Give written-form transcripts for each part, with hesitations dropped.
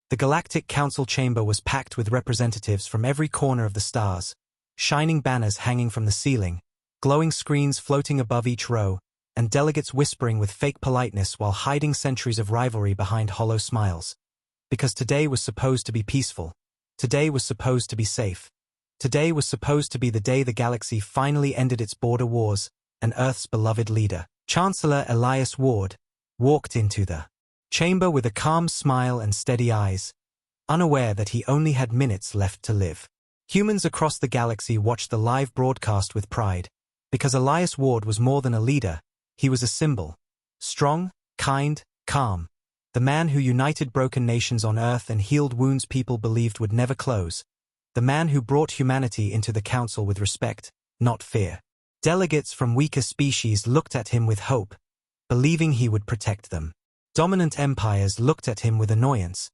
The Galactic Council chamber was packed with representatives from every corner of the stars, shining banners hanging from the ceiling, glowing screens floating above each row, and delegates whispering with fake politeness while hiding centuries of rivalry behind hollow smiles. Because today was supposed to be peaceful. Today was supposed to be safe. Today was supposed to be the day the galaxy finally ended its border wars, and Earth's beloved leader, Chancellor Elias Ward, walked into the chamber with a calm smile and steady eyes, unaware that he only had minutes left to live. Humans across the galaxy watched the live broadcast with pride, because Elias Ward was more than a leader, he was a symbol. Strong, kind, calm. The man who united broken nations on Earth and healed wounds people believed would never close. The man who brought humanity into the council with respect, not fear. Delegates from weaker species looked at him with hope, believing he would protect them. Dominant empires looked at him with annoyance,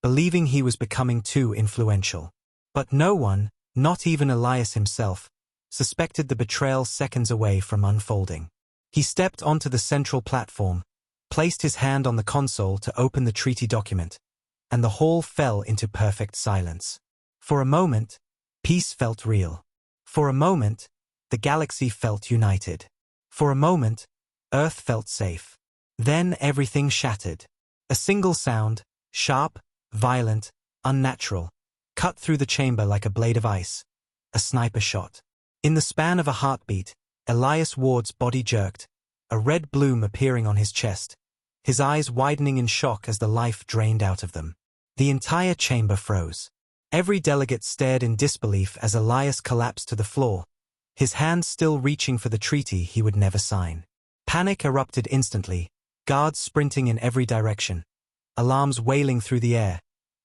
believing he was becoming too influential. But no one, not even Elias himself, suspected the betrayal seconds away from unfolding. He stepped onto the central platform, placed his hand on the console to open the treaty document, and the hall fell into perfect silence. For a moment, peace felt real. For a moment, the galaxy felt united. For a moment, Earth felt safe. Then everything shattered. A single sound, sharp, violent, unnatural, cut through the chamber like a blade of ice. A sniper shot. In the span of a heartbeat, Elias Ward's body jerked, a red bloom appearing on his chest, his eyes widening in shock as the life drained out of them. The entire chamber froze. Every delegate stared in disbelief as Elias collapsed to the floor, his hand still reaching for the treaty he would never sign. Panic erupted instantly, guards sprinting in every direction, alarms wailing through the air,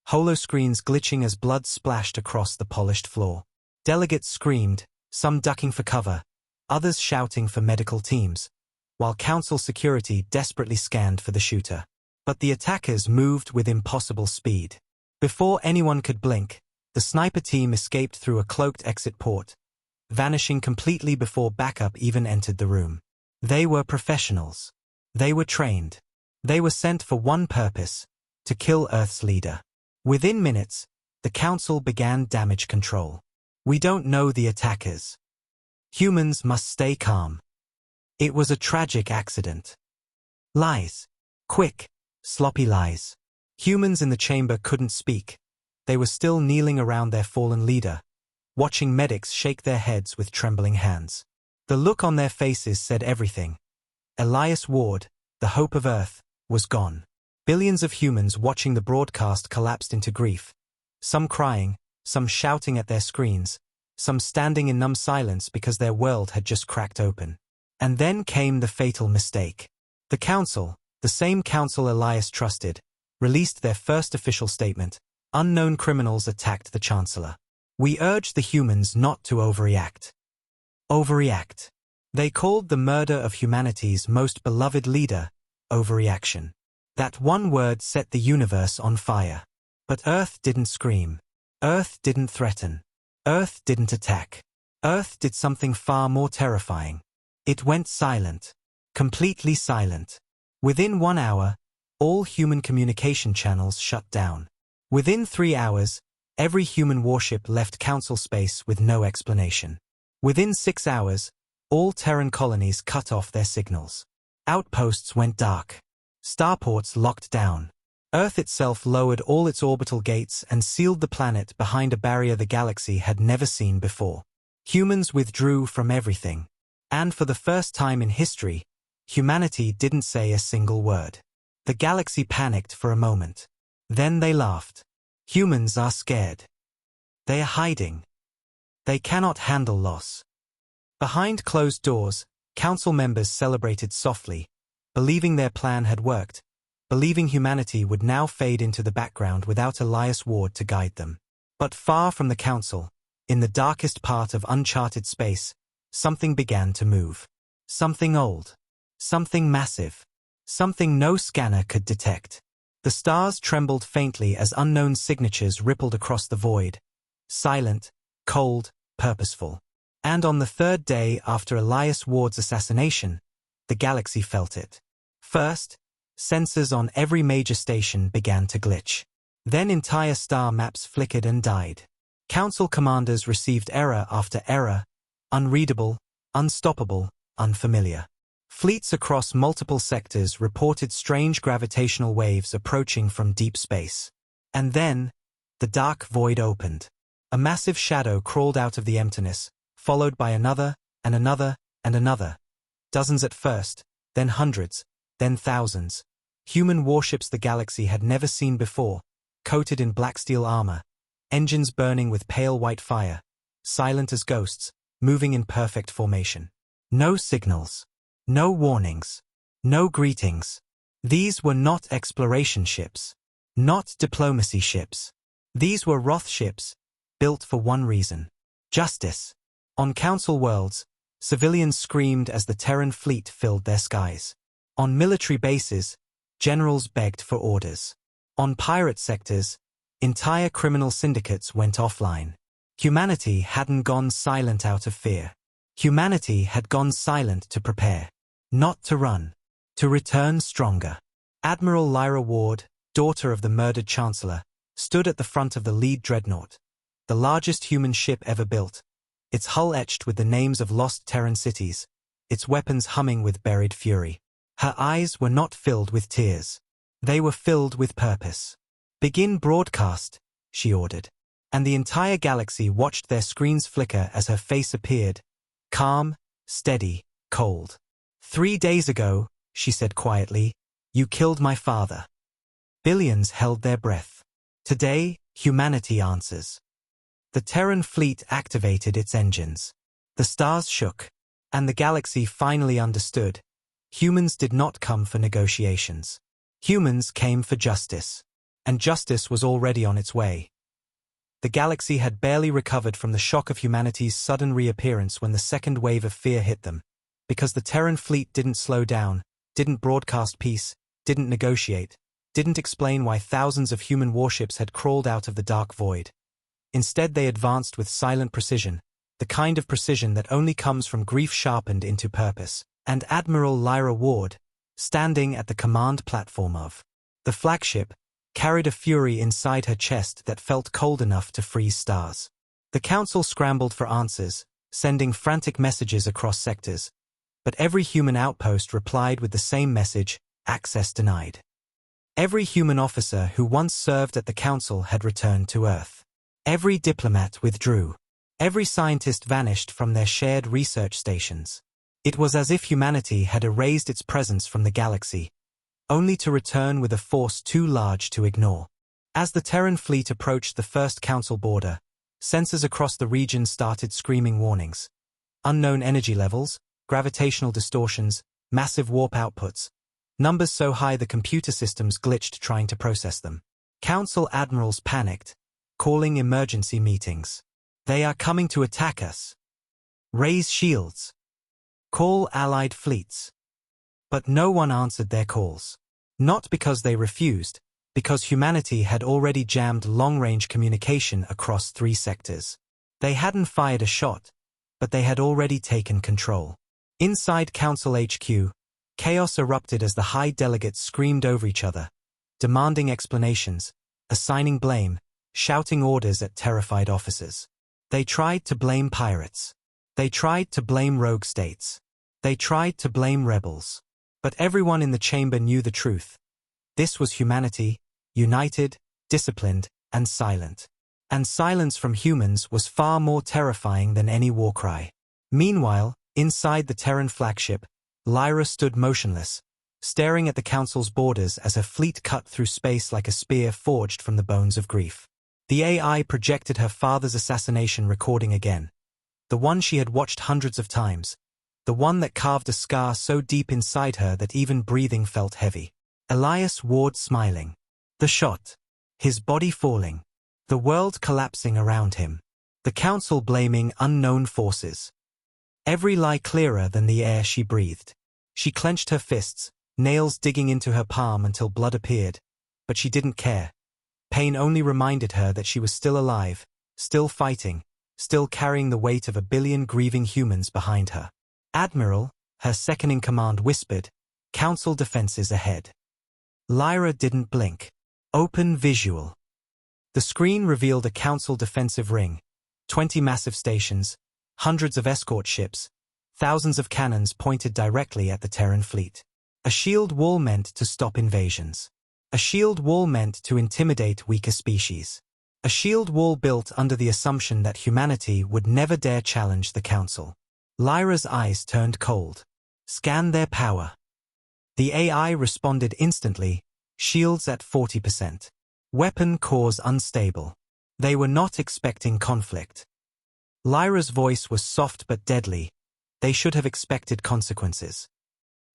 holoscreens glitching as blood splashed across the polished floor. Delegates screamed, some ducking for cover, others shouting for medical teams, while council security desperately scanned for the shooter. But the attackers moved with impossible speed. Before anyone could blink, the sniper team escaped through a cloaked exit port, vanishing completely before backup even entered the room. They were professionals. They were trained. They were sent for one purpose, to kill Earth's leader. Within minutes, the council began damage control. We don't know the attackers. Humans must stay calm. It was a tragic accident. Lies. Quick, sloppy lies. Humans in the chamber couldn't speak. They were still kneeling around their fallen leader, watching medics shake their heads with trembling hands. The look on their faces said everything. Elias Ward, the hope of Earth, was gone. Billions of humans watching the broadcast collapsed into grief. Some crying, some shouting at their screens, some standing in numb silence because their world had just cracked open. And then came the fatal mistake. The council, the same council Elias trusted, released their first official statement. Unknown criminals attacked the Chancellor. We urge the humans not to overreact. Overreact. They called the murder of humanity's most beloved leader overreaction. That one word set the universe on fire. But Earth didn't scream. Earth didn't threaten. Earth didn't attack. Earth did something far more terrifying. It went silent. Completely silent. Within 1 hour, all human communication channels shut down. Within 3 hours, every human warship left council space with no explanation. Within 6 hours, all Terran colonies cut off their signals. Outposts went dark. Starports locked down. Earth itself lowered all its orbital gates and sealed the planet behind a barrier the galaxy had never seen before. Humans withdrew from everything. And for the first time in history, humanity didn't say a single word. The galaxy panicked for a moment. Then they laughed. Humans are scared. They are hiding. They cannot handle loss. Behind closed doors, council members celebrated softly, believing their plan had worked, believing humanity would now fade into the background without Elias Ward to guide them. But far from the council, in the darkest part of uncharted space, something began to move. Something old. Something massive. Something no scanner could detect. The stars trembled faintly as unknown signatures rippled across the void. Silent, cold, purposeful. And on the third day after Elias Ward's assassination, the galaxy felt it. First, sensors on every major station began to glitch. Then entire star maps flickered and died. Council commanders received error after error, unreadable, unstoppable, unfamiliar. Fleets across multiple sectors reported strange gravitational waves approaching from deep space. And then, the dark void opened. A massive shadow crawled out of the emptiness, followed by another, and another, and another. Dozens at first, then hundreds, then thousands. Human warships the galaxy had never seen before, coated in black steel armor, engines burning with pale white fire, silent as ghosts, moving in perfect formation. No signals. No warnings. No greetings. These were not exploration ships. Not diplomacy ships. These were Wrath ships, built for one reason. Justice. On Council worlds, civilians screamed as the Terran fleet filled their skies. On military bases, generals begged for orders. On pirate sectors, entire criminal syndicates went offline. Humanity hadn't gone silent out of fear. Humanity had gone silent to prepare. Not to run. To return stronger. Admiral Lyra Ward, daughter of the murdered Chancellor, stood at the front of the lead dreadnought, the largest human ship ever built, its hull etched with the names of lost Terran cities, its weapons humming with buried fury. Her eyes were not filled with tears. They were filled with purpose. "Begin broadcast," she ordered. And the entire galaxy watched their screens flicker as her face appeared, calm, steady, cold. "3 days ago," she said quietly, "you killed my father." Billions held their breath. Today, humanity answers. The Terran fleet activated its engines. The stars shook, and the galaxy finally understood. Humans did not come for negotiations. Humans came for justice. And justice was already on its way. The galaxy had barely recovered from the shock of humanity's sudden reappearance when the second wave of fear hit them, because the Terran fleet didn't slow down, didn't broadcast peace, didn't negotiate, didn't explain why thousands of human warships had crawled out of the dark void. Instead they advanced with silent precision, the kind of precision that only comes from grief sharpened into purpose. And Admiral Lyra Ward, standing at the command platform of the flagship, carried a fury inside her chest that felt cold enough to freeze stars. The Council scrambled for answers, sending frantic messages across sectors, but every human outpost replied with the same message: access denied. Every human officer who once served at the Council had returned to Earth. Every diplomat withdrew. Every scientist vanished from their shared research stations. It was as if humanity had erased its presence from the galaxy, only to return with a force too large to ignore. As the Terran fleet approached the first Council border, sensors across the region started screaming warnings. Unknown energy levels, gravitational distortions, massive warp outputs. Numbers so high the computer systems glitched trying to process them. Council admirals panicked, calling emergency meetings. "They are coming to attack us. Raise shields. Call allied fleets." But no one answered their calls. Not because they refused, because humanity had already jammed long-range communication across 3 sectors. They hadn't fired a shot, but they had already taken control. Inside Council HQ, chaos erupted as the high delegates screamed over each other, demanding explanations, assigning blame, shouting orders at terrified officers. They tried to blame pirates. They tried to blame rogue states. They tried to blame rebels. But everyone in the chamber knew the truth. This was humanity, united, disciplined, and silent. And silence from humans was far more terrifying than any war cry. Meanwhile, inside the Terran flagship, Lyra stood motionless, staring at the Council's borders as her fleet cut through space like a spear forged from the bones of grief. The AI projected her father's assassination recording again. The one she had watched hundreds of times. The one that carved a scar so deep inside her that even breathing felt heavy. Elias Ward smiling. The shot. His body falling. The world collapsing around him. The Council blaming unknown forces. Every lie clearer than the air she breathed. She clenched her fists, nails digging into her palm until blood appeared. But she didn't care. Pain only reminded her that she was still alive, still fighting, still carrying the weight of 1 billion grieving humans behind her. "Admiral," her second-in-command whispered, "Council defenses ahead." Lyra didn't blink. Open visual. The screen revealed a council defensive ring, 20 massive stations, hundreds of escort ships, thousands of cannons pointed directly at the Terran fleet. A shield wall meant to stop invasions. A shield wall meant to intimidate weaker species. A shield wall built under the assumption that humanity would never dare challenge the council. Lyra's eyes turned cold. Scan their power. The AI responded instantly, shields at 40%. Weapon cores unstable. They were not expecting conflict. Lyra's voice was soft but deadly. They should have expected consequences.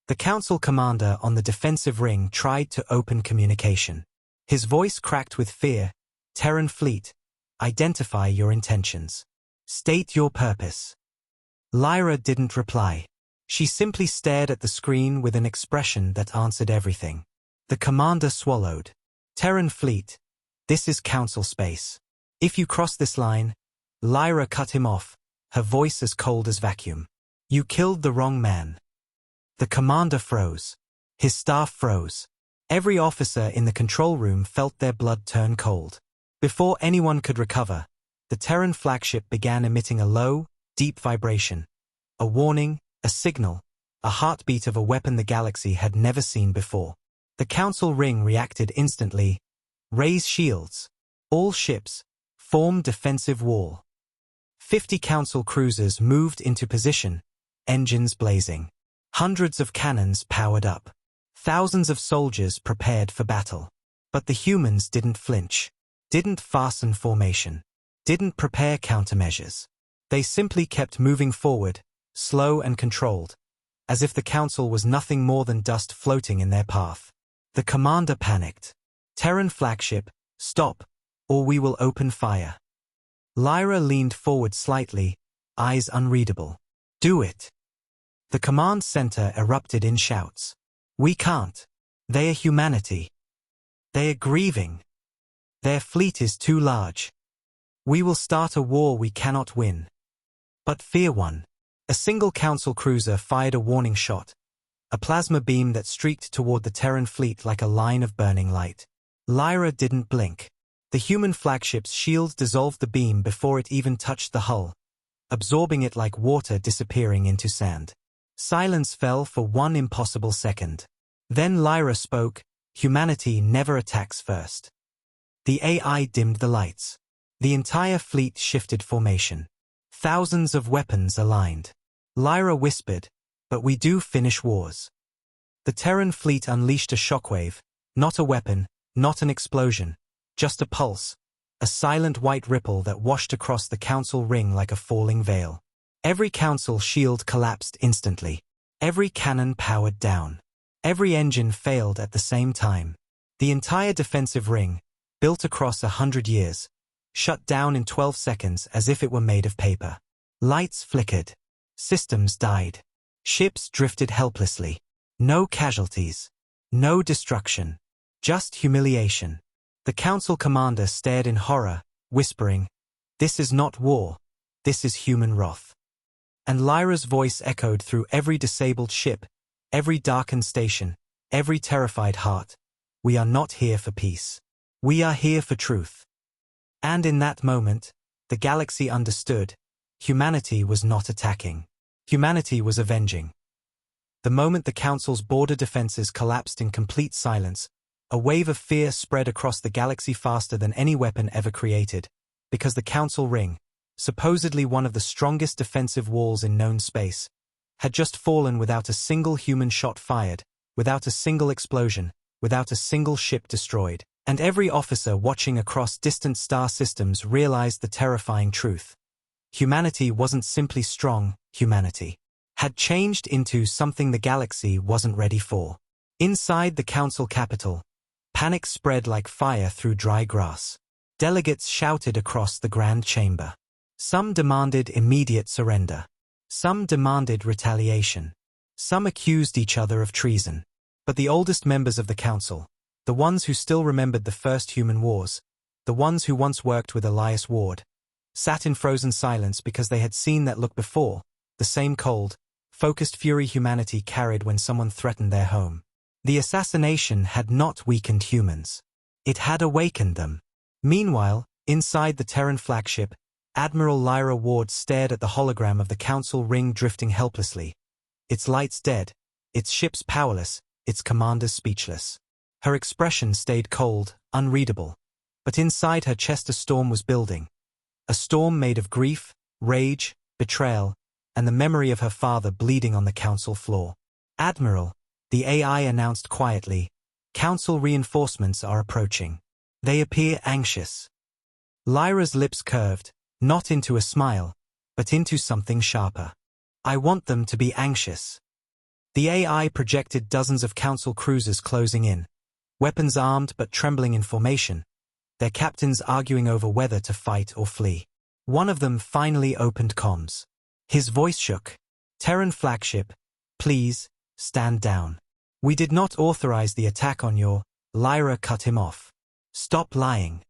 The council commander on the defensive ring tried to open communication. His voice cracked with fear. Terran fleet, identify your intentions. State your purpose. Lyra didn't reply. She simply stared at the screen with an expression that answered everything. The commander swallowed. Terran fleet, this is council space. If you cross this line, Lyra cut him off, her voice as cold as vacuum. You killed the wrong man. The commander froze. His staff froze. Every officer in the control room felt their blood turn cold. Before anyone could recover, the Terran flagship began emitting a low, deep vibration. A warning, a signal, a heartbeat of a weapon the galaxy had never seen before. The council ring reacted instantly. Raise shields. All ships. Form defensive wall. 50 council cruisers moved into position, engines blazing. Hundreds of cannons powered up. Thousands of soldiers prepared for battle. But the humans didn't flinch. Didn't fasten formation. Didn't prepare countermeasures. They simply kept moving forward, slow and controlled, as if the council was nothing more than dust floating in their path. The commander panicked. Terran flagship, stop, or we will open fire. Lyra leaned forward slightly, eyes unreadable. Do it. The command center erupted in shouts. We can't. They are humanity. They are grieving. Their fleet is too large. We will start a war we cannot win. But fear one. A single council cruiser fired a warning shot, a plasma beam that streaked toward the Terran fleet like a line of burning light. Lyra didn't blink. The human flagship's shield dissolved the beam before it even touched the hull, absorbing it like water disappearing into sand. Silence fell for one impossible second. Then Lyra spoke, humanity never attacks first. The AI dimmed the lights. The entire fleet shifted formation. Thousands of weapons aligned. Lyra whispered, but we do finish wars. The Terran fleet unleashed a shockwave, not a weapon, not an explosion, just a pulse, a silent white ripple that washed across the council ring like a falling veil. Every council shield collapsed instantly. Every cannon powered down. Every engine failed at the same time. The entire defensive ring, built across 100 years, shut down in 12 seconds as if it were made of paper. Lights flickered. Systems died. Ships drifted helplessly. No casualties. No destruction. Just humiliation. The council commander stared in horror, whispering, "This is not war. This is human wrath." And Lyra's voice echoed through every disabled ship, every darkened station, every terrified heart. We are not here for peace. We are here for truth. And in that moment, the galaxy understood. Humanity was not attacking. Humanity was avenging. The moment the Council's border defenses collapsed in complete silence, a wave of fear spread across the galaxy faster than any weapon ever created, because the Council ring, supposedly one of the strongest defensive walls in known space, had just fallen without a single human shot fired, without a single explosion, without a single ship destroyed. And every officer watching across distant star systems realized the terrifying truth. Humanity wasn't simply strong, humanity had changed into something the galaxy wasn't ready for. Inside the council capital, panic spread like fire through dry grass. Delegates shouted across the grand chamber. Some demanded immediate surrender. Some demanded retaliation. Some accused each other of treason. But the oldest members of the council, the ones who still remembered the first human wars, the ones who once worked with Elias Ward, sat in frozen silence because they had seen that look before, the same cold, focused fury humanity carried when someone threatened their home. The assassination had not weakened humans. It had awakened them. Meanwhile, inside the Terran flagship, Admiral Lyra Ward stared at the hologram of the Council ring drifting helplessly. Its lights dead, its ships powerless, its commanders speechless. Her expression stayed cold, unreadable. But inside her chest a storm was building. A storm made of grief, rage, betrayal, and the memory of her father bleeding on the Council floor. "Admiral," the AI announced quietly, "Council reinforcements are approaching. They appear anxious." Lyra's lips curved, not into a smile, but into something sharper. "I want them to be anxious." The AI projected dozens of Council cruisers closing in, weapons armed but trembling in formation, their captains arguing over whether to fight or flee. One of them finally opened comms. His voice shook. "Terran flagship, please, stand down. We did not authorize the attack on your—" Lyra cut him off. "Stop lying."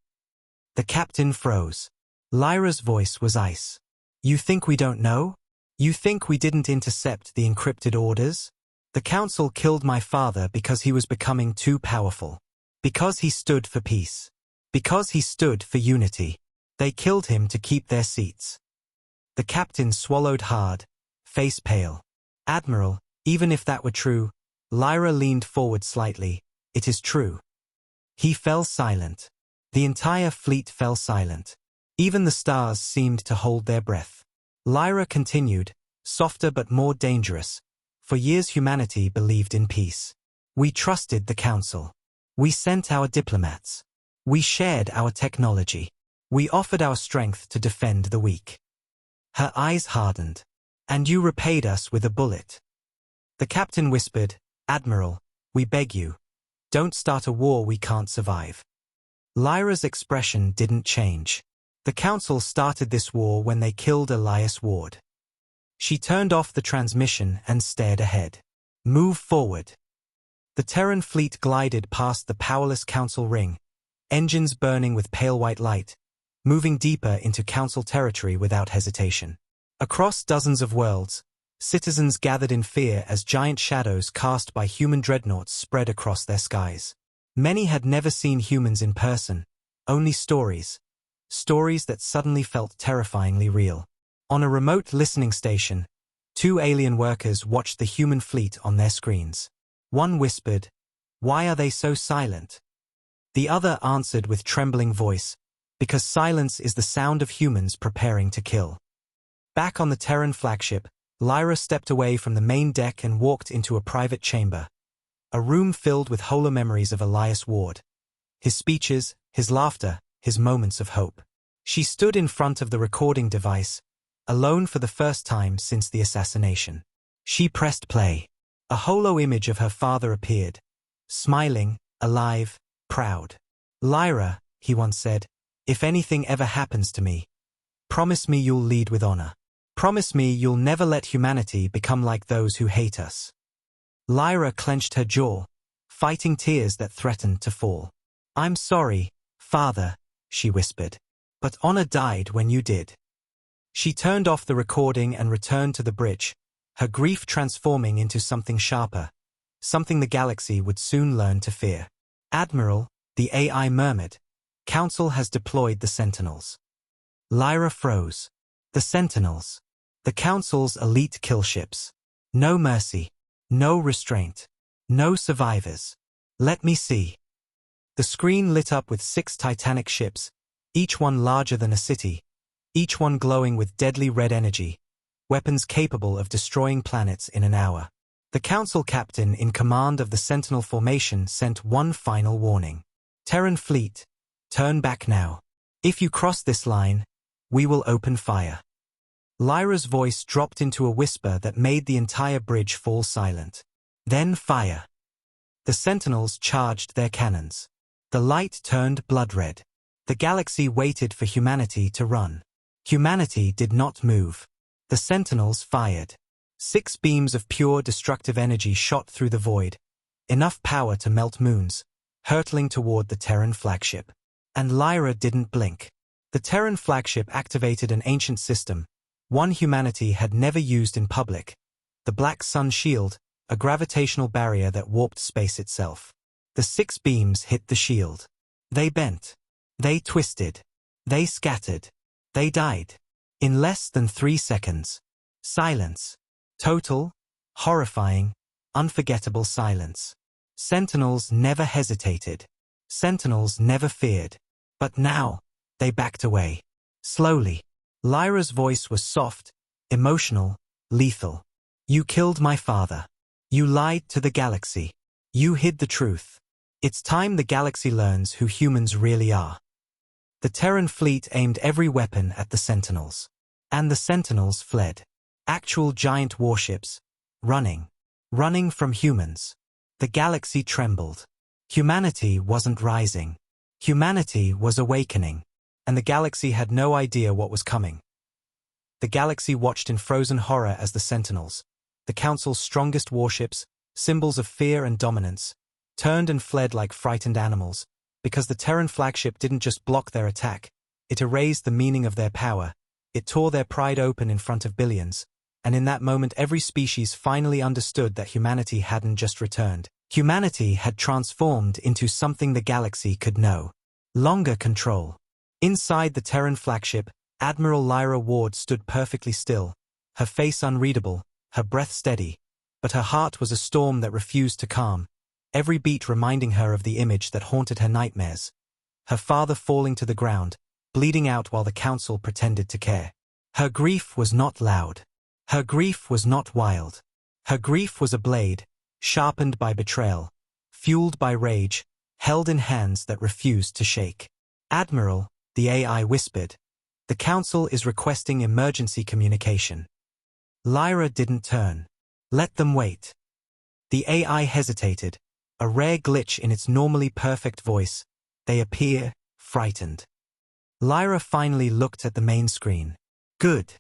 The captain froze. Lyra's voice was ice. "You think we don't know? You think we didn't intercept the encrypted orders? The Council killed my father because he was becoming too powerful. Because he stood for peace. Because he stood for unity. They killed him to keep their seats." The captain swallowed hard, face pale. "Admiral, even if that were true," Lyra leaned forward slightly, "it is true." He fell silent. The entire fleet fell silent. Even the stars seemed to hold their breath. Lyra continued, softer but more dangerous. "For years humanity believed in peace. We trusted the Council. We sent our diplomats. We shared our technology. We offered our strength to defend the weak." Her eyes hardened. "And you repaid us with a bullet." The captain whispered, "Admiral, we beg you. Don't start a war we can't survive." Lyra's expression didn't change. The Council started this war when they killed Elias Ward. She turned off the transmission and stared ahead. "Move forward." The Terran fleet glided past the powerless Council ring, engines burning with pale white light, moving deeper into Council territory without hesitation. Across dozens of worlds, citizens gathered in fear as giant shadows cast by human dreadnoughts spread across their skies. Many had never seen humans in person, only stories. Stories that suddenly felt terrifyingly real. On a remote listening station, two alien workers watched the human fleet on their screens. One whispered, "Why are they so silent?" The other answered with trembling voice, "Because silence is the sound of humans preparing to kill." Back on the Terran flagship, Lyra stepped away from the main deck and walked into a private chamber. A room filled with holo-memories of Elias Ward. His speeches, his laughter, his moments of hope. She stood in front of the recording device, alone for the first time since the assassination. She pressed play. A holo image of her father appeared, smiling, alive, proud. "Lyra," he once said, "if anything ever happens to me, promise me you'll lead with honor. Promise me you'll never let humanity become like those who hate us." Lyra clenched her jaw, fighting tears that threatened to fall. "I'm sorry, father," she whispered, "but honor died when you did." She turned off the recording and returned to the bridge, her grief transforming into something sharper, something the galaxy would soon learn to fear. "Admiral," the AI murmured, "Council has deployed the Sentinels." Lyra froze. The Sentinels. The Council's elite killships. No mercy. No restraint. No survivors. "Let me see." The screen lit up with 6 Titanic ships, each one larger than a city, each one glowing with deadly red energy, weapons capable of destroying planets in an hour. The Council captain in command of the Sentinel formation sent one final warning. "Terran fleet, turn back now. If you cross this line, we will open fire." Lyra's voice dropped into a whisper that made the entire bridge fall silent. Then fire. The Sentinels charged their cannons. The light turned blood red. The galaxy waited for humanity to run. Humanity did not move. The Sentinels fired. 6 beams of pure destructive energy shot through the void, enough power to melt moons, hurtling toward the Terran flagship. And Lyra didn't blink. The Terran flagship activated an ancient system, one humanity had never used in public, the Black Sun Shield, a gravitational barrier that warped space itself. The 6 beams hit the shield. They bent. They twisted. They scattered. They died. In less than 3 seconds. Silence. Total, horrifying, unforgettable silence. Sentinels never hesitated. Sentinels never feared. But now, they backed away. Slowly. Lyra's voice was soft, emotional, lethal. You killed my father. You lied to the galaxy. You hid the truth. It's time the galaxy learns who humans really are. The Terran fleet aimed every weapon at the Sentinels. And the Sentinels fled. Actual giant warships, running from humans. The galaxy trembled. Humanity wasn't rising. Humanity was awakening. And the galaxy had no idea what was coming. The galaxy watched in frozen horror as the Sentinels, the Council's strongest warships, symbols of fear and dominance, turned and fled like frightened animals, because the Terran flagship didn't just block their attack, it erased the meaning of their power, it tore their pride open in front of billions, and in that moment every species finally understood that humanity hadn't just returned. Humanity had transformed into something the galaxy could know. Longer control. Inside the Terran flagship, Admiral Lyra Ward stood perfectly still, her face unreadable, her breath steady, but her heart was a storm that refused to calm, every beat reminding her of the image that haunted her nightmares. Her father falling to the ground, bleeding out while the Council pretended to care. Her grief was not loud. Her grief was not wild. Her grief was a blade, sharpened by betrayal, fueled by rage, held in hands that refused to shake. Admiral, the AI whispered, the Council is requesting emergency communication. Lyra didn't turn. Let them wait. The AI hesitated, a rare glitch in its normally perfect voice. They appear frightened. Lyra finally looked at the main screen. Good.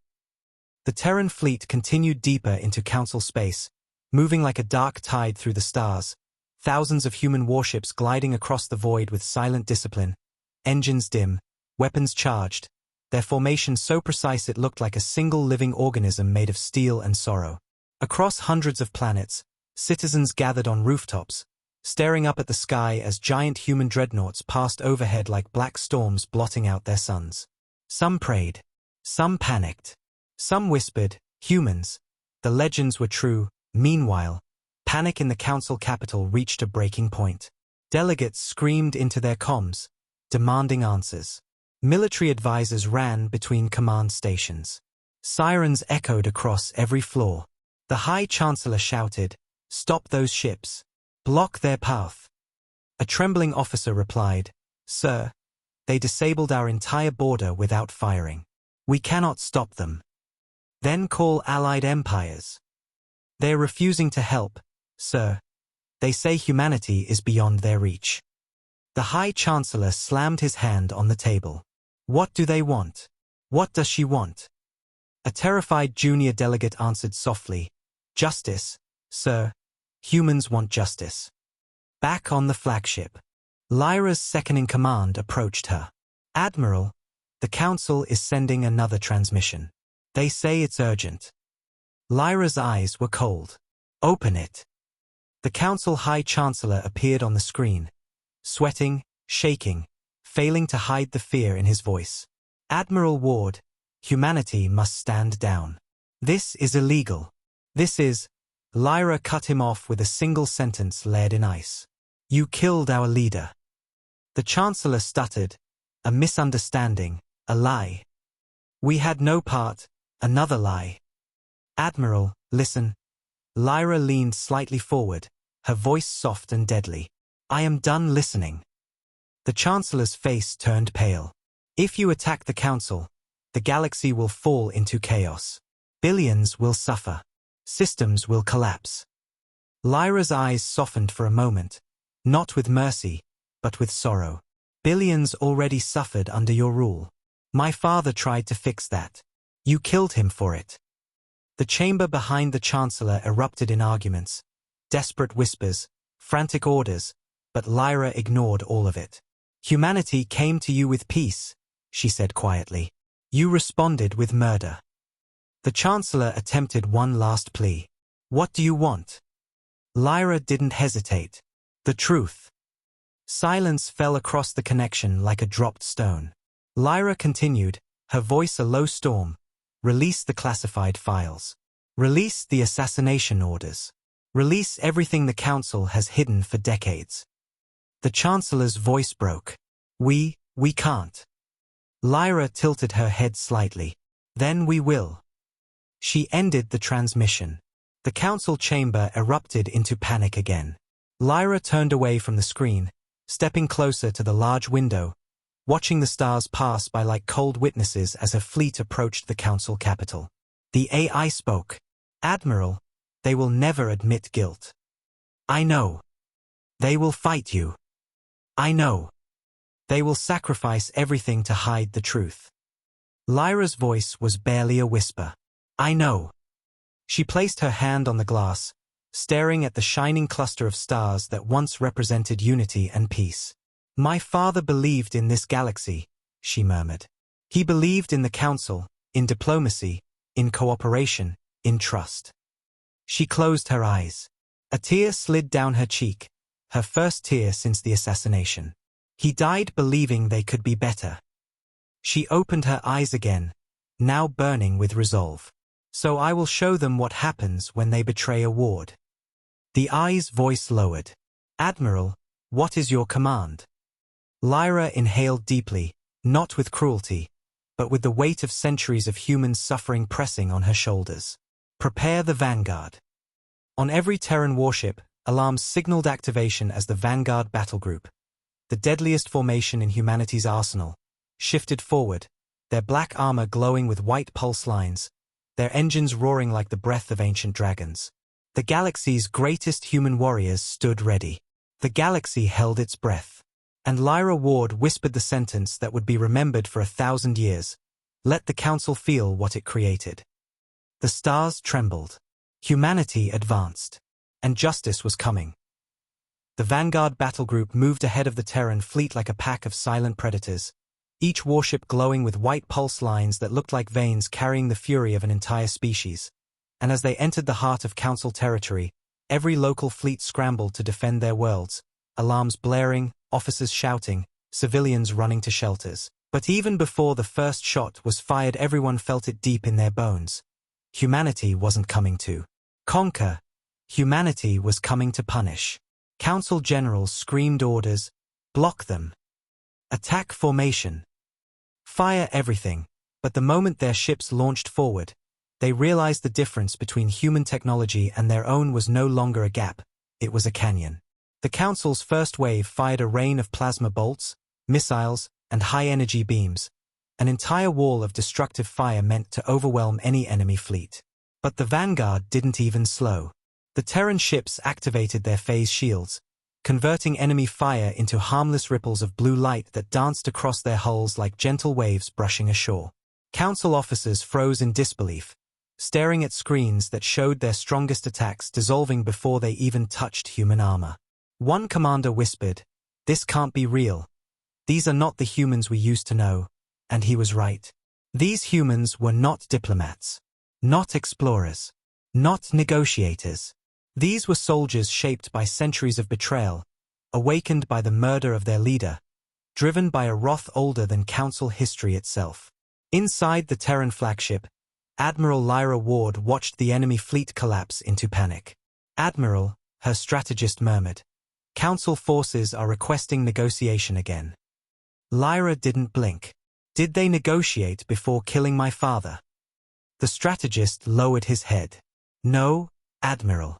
The Terran fleet continued deeper into Council space, moving like a dark tide through the stars, thousands of human warships gliding across the void with silent discipline, engines dim, weapons charged, their formation so precise it looked like a single living organism made of steel and sorrow. Across hundreds of planets, citizens gathered on rooftops, staring up at the sky as giant human dreadnoughts passed overhead like black storms blotting out their suns. Some prayed. Some panicked. Some whispered, humans. The legends were true. Meanwhile, panic in the Council capital reached a breaking point. Delegates screamed into their comms, demanding answers. Military advisors ran between command stations. Sirens echoed across every floor. The High Chancellor shouted, "Stop those ships. Block their path." A trembling officer replied, "Sir, they disabled our entire border without firing. We cannot stop them." Then call allied empires. They're refusing to help, sir. They say humanity is beyond their reach. The High Chancellor slammed his hand on the table. What do they want? What does she want? A terrified junior delegate answered softly, "Justice, sir. Humans want justice." Back on the flagship, Lyra's second-in-command approached her. "Admiral, the Council is sending another transmission. They say it's urgent." Lyra's eyes were cold. "Open it." The Council High Chancellor appeared on the screen, sweating, shaking, failing to hide the fear in his voice. "Admiral Ward, humanity must stand down. This is illegal. This is—" Lyra cut him off with a single sentence laid in ice. "You killed our leader." The Chancellor stuttered, "A misunderstanding, a lie." "We had no part," another lie. "Admiral, listen." Lyra leaned slightly forward, her voice soft and deadly. "I am done listening." The Chancellor's face turned pale. "If you attack the Council, the galaxy will fall into chaos. Billions will suffer. Systems will collapse." Lyra's eyes softened for a moment, not with mercy, but with sorrow. "Billions already suffered under your rule. My father tried to fix that. You killed him for it." The chamber behind the Chancellor erupted in arguments, desperate whispers, frantic orders, but Lyra ignored all of it. "Humanity came to you with peace," she said quietly. "You responded with murder." The Chancellor attempted one last plea. "What do you want?" Lyra didn't hesitate. "The truth." Silence fell across the connection like a dropped stone. Lyra continued, her voice a low storm. Release the classified files. Release the assassination orders. Release everything the Council has hidden for decades. The Chancellor's voice broke. We can't. Lyra tilted her head slightly. Then we will. She ended the transmission. The Council chamber erupted into panic again. Lyra turned away from the screen, stepping closer to the large window, watching the stars pass by like cold witnesses as her fleet approached the Council capital. The AI spoke. Admiral, they will never admit guilt. I know. They will fight you. I know. They will sacrifice everything to hide the truth. Lyra's voice was barely a whisper. I know. She placed her hand on the glass, staring at the shining cluster of stars that once represented unity and peace. My father believed in this galaxy, she murmured. He believed in the Council, in diplomacy, in cooperation, in trust. She closed her eyes. A tear slid down her cheek, her first tear since the assassination. He died believing they could be better. She opened her eyes again, now burning with resolve. So I will show them what happens when they betray a ward. The eye's voice lowered. Admiral, what is your command? Lyra inhaled deeply, not with cruelty, but with the weight of centuries of human suffering pressing on her shoulders. Prepare the Vanguard. On every Terran warship, alarms signaled activation as the Vanguard battle group, the deadliest formation in humanity's arsenal, shifted forward, their black armor glowing with white pulse lines, their engines roaring like the breath of ancient dragons. The galaxy's greatest human warriors stood ready. The galaxy held its breath. And Lyra Ward whispered the sentence that would be remembered for 1,000 years. Let the Council feel what it created. The stars trembled. Humanity advanced. And justice was coming. The Vanguard battle group moved ahead of the Terran fleet like a pack of silent predators, each warship glowing with white pulse lines that looked like veins carrying the fury of an entire species. And as they entered the heart of Council territory, every local fleet scrambled to defend their worlds, alarms blaring, officers shouting, civilians running to shelters. But even before the first shot was fired, everyone felt it deep in their bones. Humanity wasn't coming to conquer. Humanity was coming to punish. Council generals screamed orders. Block them. Attack formation. Fire everything. But the moment their ships launched forward, they realized the difference between human technology and their own was no longer a gap, it was a canyon. The Council's first wave fired a rain of plasma bolts, missiles, and high-energy beams, an entire wall of destructive fire meant to overwhelm any enemy fleet. But the Vanguard didn't even slow. The Terran ships activated their phase shields, converting enemy fire into harmless ripples of blue light that danced across their hulls like gentle waves brushing ashore. Council officers froze in disbelief, staring at screens that showed their strongest attacks dissolving before they even touched human armor. One commander whispered, "This can't be real. These are not the humans we used to know," and he was right. These humans were not diplomats, not explorers, not negotiators. These were soldiers shaped by centuries of betrayal, awakened by the murder of their leader, driven by a wrath older than Council history itself. Inside the Terran flagship, Admiral Lyra Ward watched the enemy fleet collapse into panic. "Admiral," her strategist murmured, "Council forces are requesting negotiation again." Lyra didn't blink. "Did they negotiate before killing my father?" The strategist lowered his head. "No, Admiral."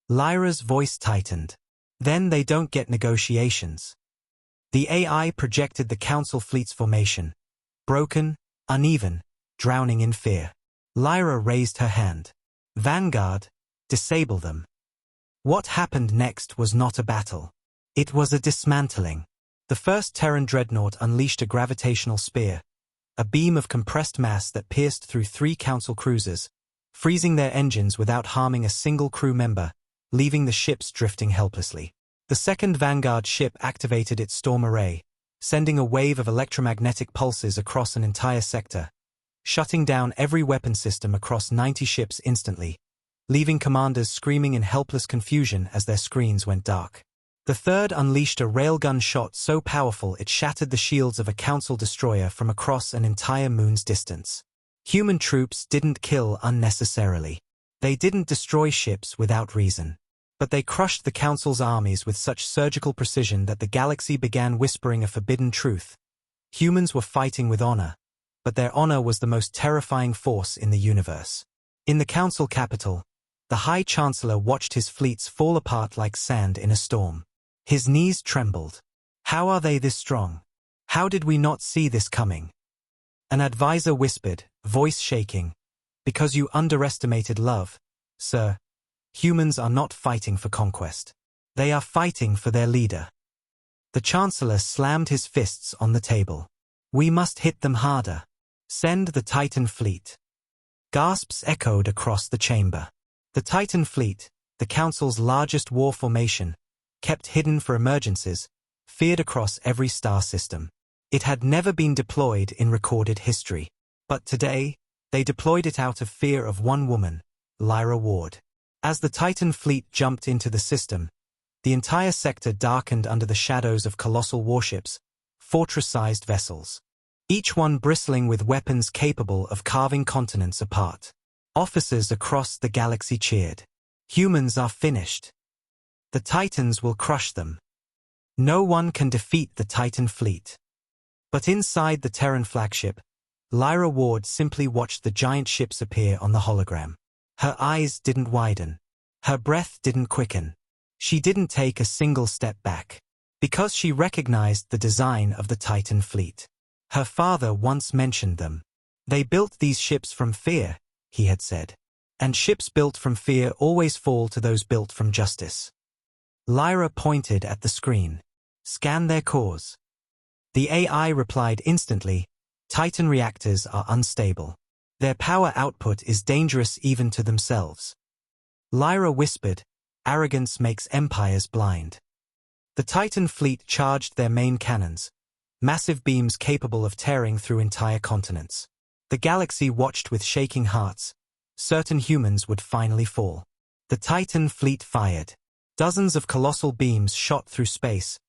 Lyra's voice tightened. "Then they don't get negotiations." The AI projected the Council fleet's formation, broken, uneven, drowning in fear. Lyra raised her hand. "Vanguard, disable them." What happened next was not a battle. It was a dismantling. The first Terran dreadnought unleashed a gravitational spear, a beam of compressed mass that pierced through 3 Council cruisers, freezing their engines without harming a single crew member, leaving the ships drifting helplessly. The second Vanguard ship activated its storm array, sending a wave of electromagnetic pulses across an entire sector, shutting down every weapon system across 90 ships instantly, leaving commanders screaming in helpless confusion as their screens went dark. The third unleashed a railgun shot so powerful it shattered the shields of a Council destroyer from across an entire moon's distance. Human troops didn't kill unnecessarily. They didn't destroy ships without reason. But they crushed the Council's armies with such surgical precision that the galaxy began whispering a forbidden truth. Humans were fighting with honor, but their honor was the most terrifying force in the universe. In the Council capital, the High Chancellor watched his fleets fall apart like sand in a storm. His knees trembled. How are they this strong? How did we not see this coming? An advisor whispered, voice shaking, because you underestimated love, sir. Humans are not fighting for conquest. They are fighting for their leader. The Chancellor slammed his fists on the table. We must hit them harder. Send the Titan fleet. Gasps echoed across the chamber. The Titan fleet, the Council's largest war formation, kept hidden for emergencies, feared across every star system. It had never been deployed in recorded history. But today, they deployed it out of fear of one woman, Lyra Ward. As the Titan fleet jumped into the system, the entire sector darkened under the shadows of colossal warships, fortress-sized vessels. Each one bristling with weapons capable of carving continents apart. Officers across the galaxy cheered. Humans are finished. The Titans will crush them. No one can defeat the Titan fleet. But inside the Terran flagship, Lyra Ward simply watched the giant ships appear on the hologram. Her eyes didn't widen. Her breath didn't quicken. She didn't take a single step back. Because she recognized the design of the Titan fleet. Her father once mentioned them. They built these ships from fear, he had said. And ships built from fear always fall to those built from justice. Lyra pointed at the screen. Scan their cores. The AI replied instantly, Titan reactors are unstable. Their power output is dangerous even to themselves. Lyra whispered, arrogance makes empires blind. The Titan fleet charged their main cannons, massive beams capable of tearing through entire continents. The galaxy watched with shaking hearts. Certain humans would finally fall. The Titan fleet fired. Dozens of colossal beams shot through space,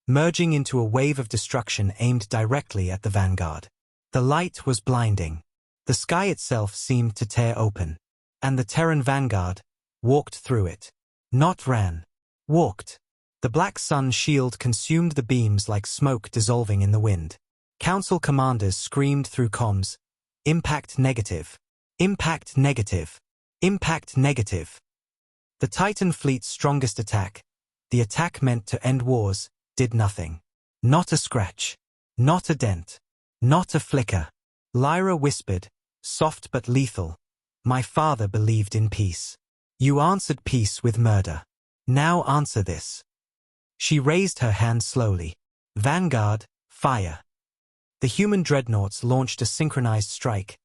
merging into a wave of destruction aimed directly at the vanguard. The light was blinding. The sky itself seemed to tear open. And the Terran vanguard walked through it. Not ran. Walked. The black sun shield consumed the beams like smoke dissolving in the wind. Council commanders screamed through comms. Impact negative. Impact negative. Impact negative. The Titan fleet's strongest attack, the attack meant to end wars, did nothing. Not a scratch. Not a dent. Not a flicker. Lyra whispered, soft but lethal. My father believed in peace. You answered peace with murder. Now answer this. She raised her hand slowly. Vanguard, fire. The human dreadnoughts launched a synchronized strike.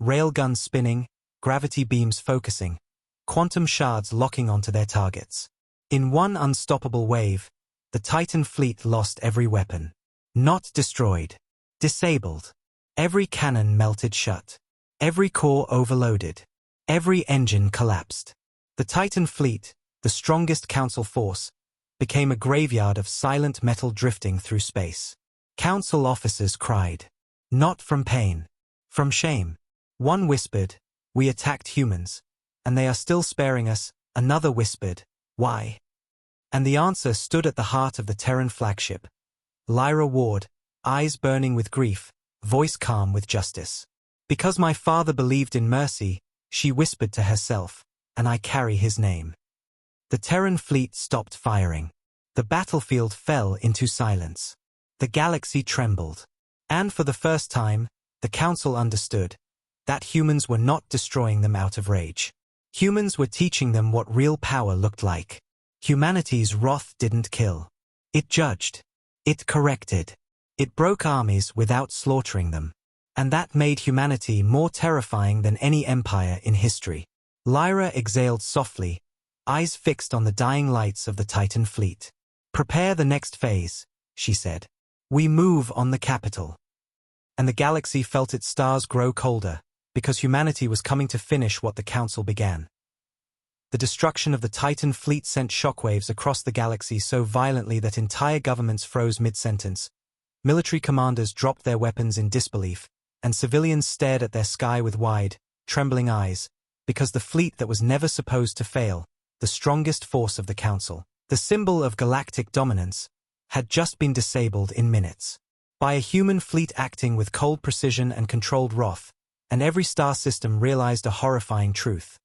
Railguns spinning, gravity beams focusing. Quantum shards locking onto their targets. In one unstoppable wave, the Titan fleet lost every weapon. Not destroyed. Disabled. Every cannon melted shut. Every core overloaded. Every engine collapsed. The Titan fleet, the strongest Council force, became a graveyard of silent metal drifting through space. Council officers cried. Not from pain. From shame. One whispered, we attacked humans. And they are still sparing us, another whispered, why? And the answer stood at the heart of the Terran flagship. Lyra Ward, eyes burning with grief, voice calm with justice. Because my father believed in mercy, she whispered to herself, and I carry his name. The Terran fleet stopped firing. The battlefield fell into silence. The galaxy trembled. And for the first time, the Council understood that humans were not destroying them out of rage. Humans were teaching them what real power looked like. Humanity's wrath didn't kill. It judged. It corrected. It broke armies without slaughtering them. And that made humanity more terrifying than any empire in history. Lyra exhaled softly, eyes fixed on the dying lights of the Titan fleet. Prepare the next phase, she said. We move on the capital. And the galaxy felt its stars grow colder, because humanity was coming to finish what the Council began. The destruction of the Titan fleet sent shockwaves across the galaxy so violently that entire governments froze mid-sentence. Military commanders dropped their weapons in disbelief, and civilians stared at their sky with wide, trembling eyes, because the fleet that was never supposed to fail, the strongest force of the Council, the symbol of galactic dominance, had just been disabled in minutes. By a human fleet acting with cold precision and controlled wrath, and every star system realized a horrifying truth.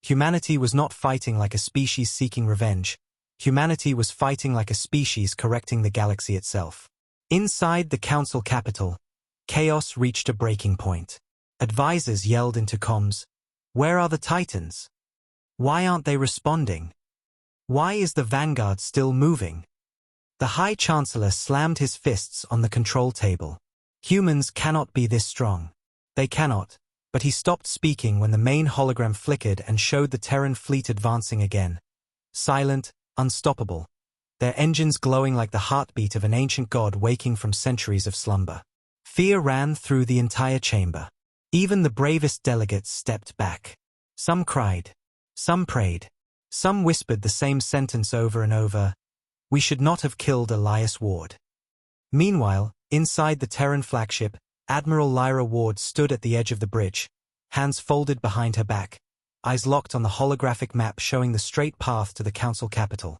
Humanity was not fighting like a species seeking revenge. Humanity was fighting like a species correcting the galaxy itself. Inside the Council capital, chaos reached a breaking point. Advisors yelled into comms, "Where are the Titans? Why aren't they responding? Why is the Vanguard still moving?" The High Chancellor slammed his fists on the control table. Humans cannot be this strong. They cannot, but he stopped speaking when the main hologram flickered and showed the Terran fleet advancing again. Silent, unstoppable. Their engines glowing like the heartbeat of an ancient god waking from centuries of slumber. Fear ran through the entire chamber. Even the bravest delegates stepped back. Some cried. Some prayed. Some whispered the same sentence over and over. "We should not have killed Elias Ward." Meanwhile, inside the Terran flagship, Admiral Lyra Ward stood at the edge of the bridge, hands folded behind her back, eyes locked on the holographic map showing the straight path to the Council capital.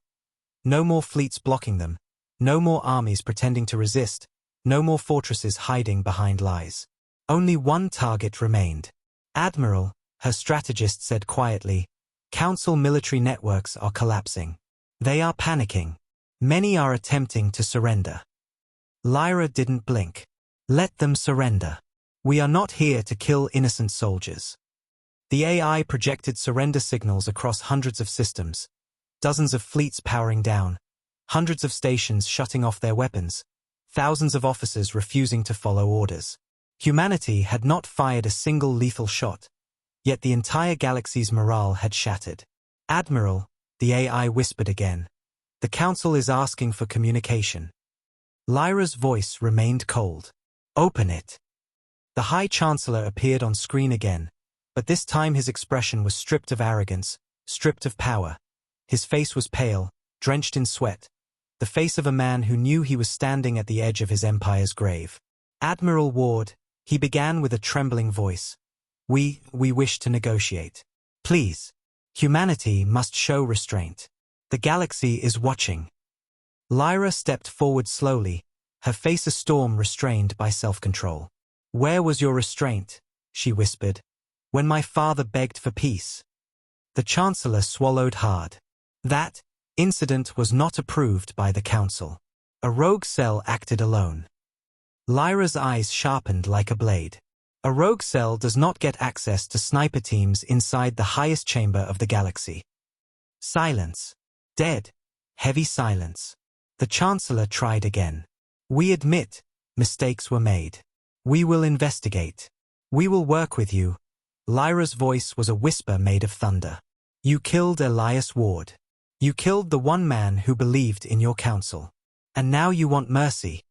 No more fleets blocking them, no more armies pretending to resist, no more fortresses hiding behind lies. Only one target remained. "Admiral," her strategist said quietly, "Council military networks are collapsing. They are panicking. Many are attempting to surrender." Lyra didn't blink. "Let them surrender. We are not here to kill innocent soldiers." The AI projected surrender signals across hundreds of systems, dozens of fleets powering down, hundreds of stations shutting off their weapons, thousands of officers refusing to follow orders. Humanity had not fired a single lethal shot, yet the entire galaxy's morale had shattered. "Admiral," the AI whispered again, "the Council is asking for communication." Lyra's voice remained cold. "Open it." The High Chancellor appeared on screen again, but this time his expression was stripped of arrogance, stripped of power. His face was pale, drenched in sweat, the face of a man who knew he was standing at the edge of his empire's grave. "Admiral Ward," he began with a trembling voice, We wish to negotiate. Please. Humanity must show restraint. The galaxy is watching." Lyra stepped forward slowly, her face a storm restrained by self-control. "Where was your restraint?" she whispered. "When my father begged for peace." The Chancellor swallowed hard. That incident was not approved by the Council. A rogue cell acted alone. Lyra's eyes sharpened like a blade. A rogue cell does not get access to sniper teams inside the highest chamber of the galaxy. Silence. Dead. Heavy silence. The Chancellor tried again. "We admit, mistakes were made. We will investigate. We will work with you." Lyra's voice was a whisper made of thunder. "You killed Elias Ward. You killed the one man who believed in your counsel. And now you want mercy."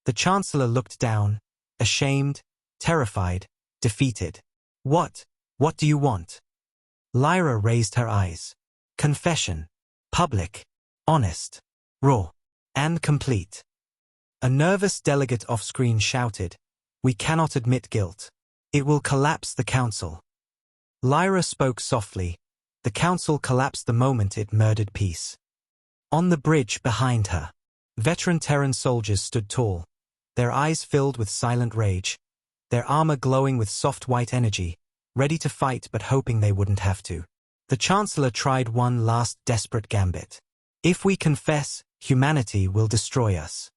The Chancellor looked down, ashamed, terrified, defeated. What do you want?" Lyra raised her eyes. "Confession. Public. Honest. Raw. And complete." A nervous delegate off-screen shouted, "We cannot admit guilt. It will collapse the Council." Lyra spoke softly. The Council collapsed the moment it murdered peace. On the bridge behind her, veteran Terran soldiers stood tall, their eyes filled with silent rage, their armor glowing with soft white energy, ready to fight but hoping they wouldn't have to. The Chancellor tried one last desperate gambit. "If we confess, humanity will destroy us."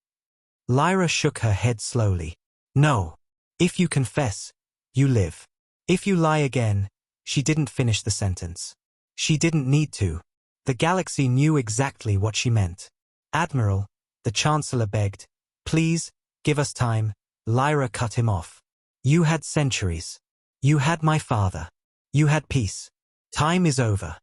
Lyra shook her head slowly. "No. If you confess, you live. If you lie again," she didn't finish the sentence. She didn't need to. The galaxy knew exactly what she meant. "Admiral," the Chancellor begged, "please, give us time." Lyra cut him off. "You had centuries. You had my father. You had peace. Time is over."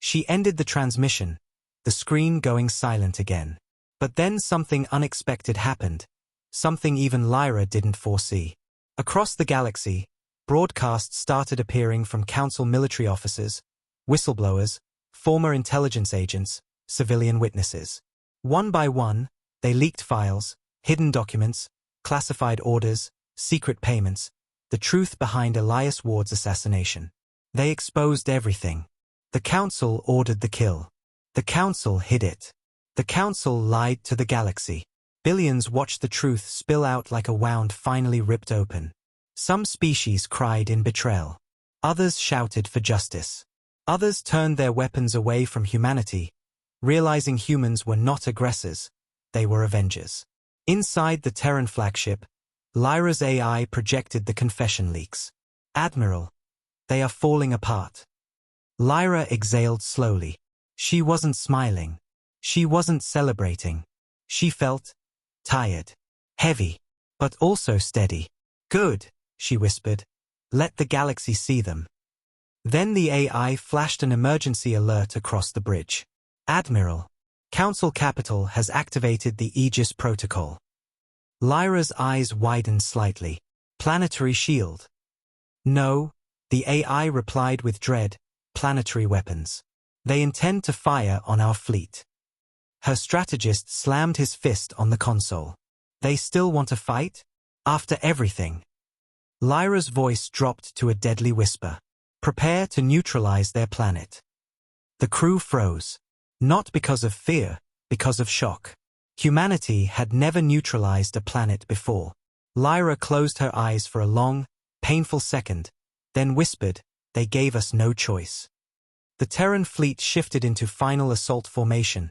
She ended the transmission, the screen going silent again. But then something unexpected happened, something even Lyra didn't foresee. Across the galaxy, broadcasts started appearing from Council military officers, whistleblowers, former intelligence agents, civilian witnesses. One by one, they leaked files, hidden documents, classified orders, secret payments, the truth behind Elias Ward's assassination. They exposed everything. The Council ordered the kill. The Council hid it. The Council lied to the galaxy. Billions watched the truth spill out like a wound finally ripped open. Some species cried in betrayal. Others shouted for justice. Others turned their weapons away from humanity, realizing humans were not aggressors, they were avengers. Inside the Terran flagship, Lyra's AI projected the confession leaks. Admiral, they are falling apart. Lyra exhaled slowly. She wasn't smiling. She wasn't celebrating. She felt tired, heavy, but also steady. Good, she whispered. Let the galaxy see them. Then the AI flashed an emergency alert across the bridge. Admiral, Council Capital has activated the Aegis Protocol. Lyra's eyes widened slightly. Planetary shield. No, the AI replied with dread. Planetary weapons. They intend to fire on our fleet. Her strategist slammed his fist on the console. They still want to fight? After everything. Lyra's voice dropped to a deadly whisper. Prepare to neutralize their planet. The crew froze. Not because of fear, because of shock. Humanity had never neutralized a planet before. Lyra closed her eyes for a long, painful second, then whispered, they gave us no choice. The Terran fleet shifted into final assault formation,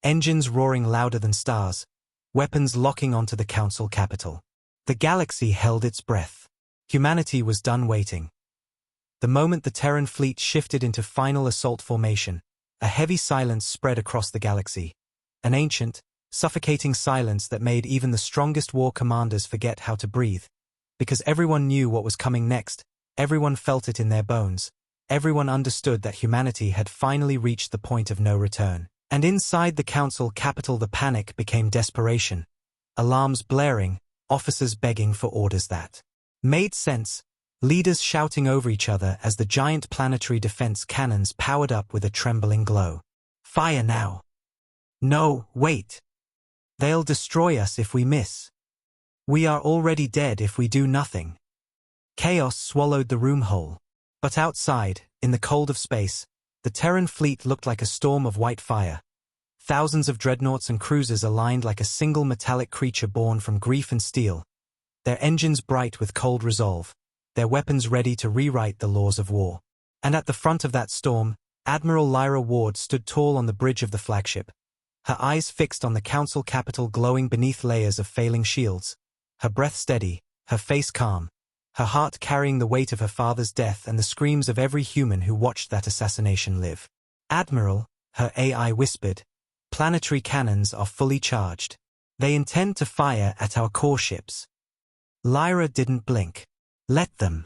engines roaring louder than stars, weapons locking onto the Council capital. The galaxy held its breath. Humanity was done waiting. The moment the Terran fleet shifted into final assault formation, a heavy silence spread across the galaxy. An ancient, suffocating silence that made even the strongest war commanders forget how to breathe. Because everyone knew what was coming next, everyone felt it in their bones, everyone understood that humanity had finally reached the point of no return. And inside the Council capital the panic became desperation. Alarms blaring, officers begging for orders that made sense, leaders shouting over each other as the giant planetary defense cannons powered up with a trembling glow. Fire now! No, wait! They'll destroy us if we miss. We are already dead if we do nothing. Chaos swallowed the room whole. But outside, in the cold of space, the Terran fleet looked like a storm of white fire. Thousands of dreadnoughts and cruisers aligned like a single metallic creature born from grief and steel, their engines bright with cold resolve, their weapons ready to rewrite the laws of war. And at the front of that storm, Admiral Lyra Ward stood tall on the bridge of the flagship, her eyes fixed on the Council capital glowing beneath layers of failing shields, her breath steady, her face calm, her heart carrying the weight of her father's death and the screams of every human who watched that assassination live. Admiral, her AI whispered, planetary cannons are fully charged. They intend to fire at our core ships. Lyra didn't blink. Let them.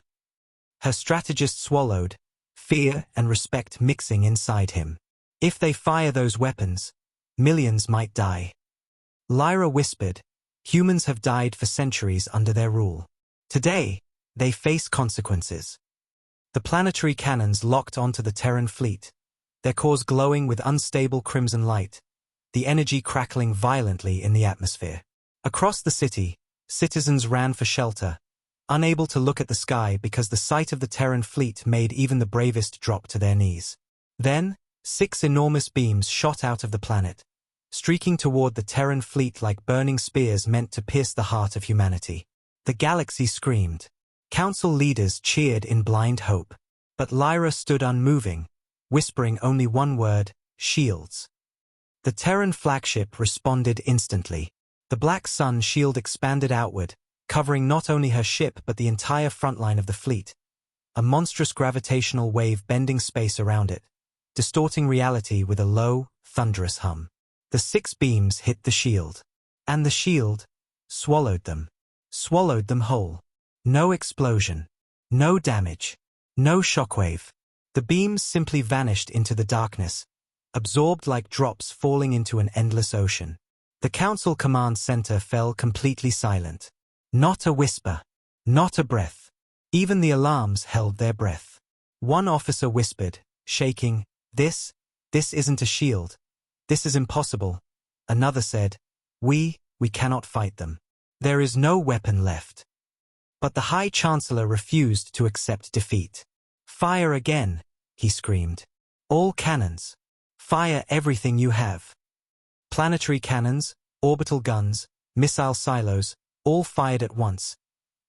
Her strategist swallowed, fear and respect mixing inside him. If they fire those weapons, millions might die. Lyra whispered, humans have died for centuries under their rule. Today, they face consequences. The planetary cannons locked onto the Terran fleet, their cores glowing with unstable crimson light, the energy crackling violently in the atmosphere. Across the city, citizens ran for shelter, unable to look at the sky because the sight of the Terran fleet made even the bravest drop to their knees. Then, 6 enormous beams shot out of the planet, streaking toward the Terran fleet like burning spears meant to pierce the heart of humanity. The galaxy screamed. Council leaders cheered in blind hope. But Lyra stood unmoving, whispering only one word, shields. The Terran flagship responded instantly. The black sun shield expanded outward, covering not only her ship but the entire front line of the fleet. A monstrous gravitational wave bending space around it, distorting reality with a low, thunderous hum. The 6 beams hit the shield. And the shield swallowed them whole. No explosion. No damage. No shockwave. The beams simply vanished into the darkness, absorbed like drops falling into an endless ocean. The Council Command Center fell completely silent. Not a whisper. Not a breath. Even the alarms held their breath. One officer whispered, shaking. This isn't a shield. This is impossible. Another said, We cannot fight them. There is no weapon left. But the High Chancellor refused to accept defeat. Fire again, he screamed. All cannons. Fire everything you have. Planetary cannons, orbital guns, missile silos, all fired at once.